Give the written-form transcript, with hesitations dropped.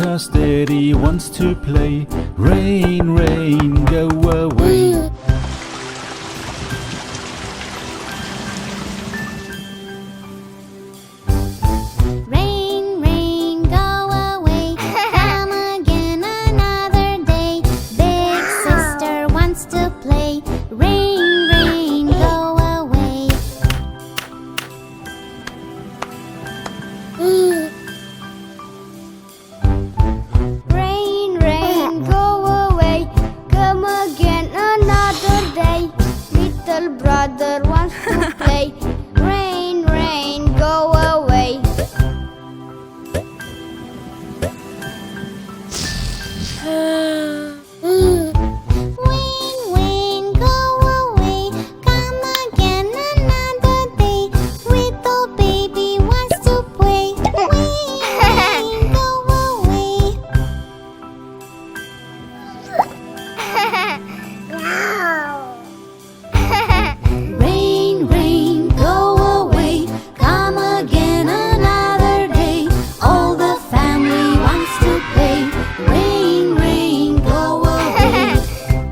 Because Daddy wants to play. Rain, rain, go away. Rain, rain, go away. Come again another day. Big sister wants to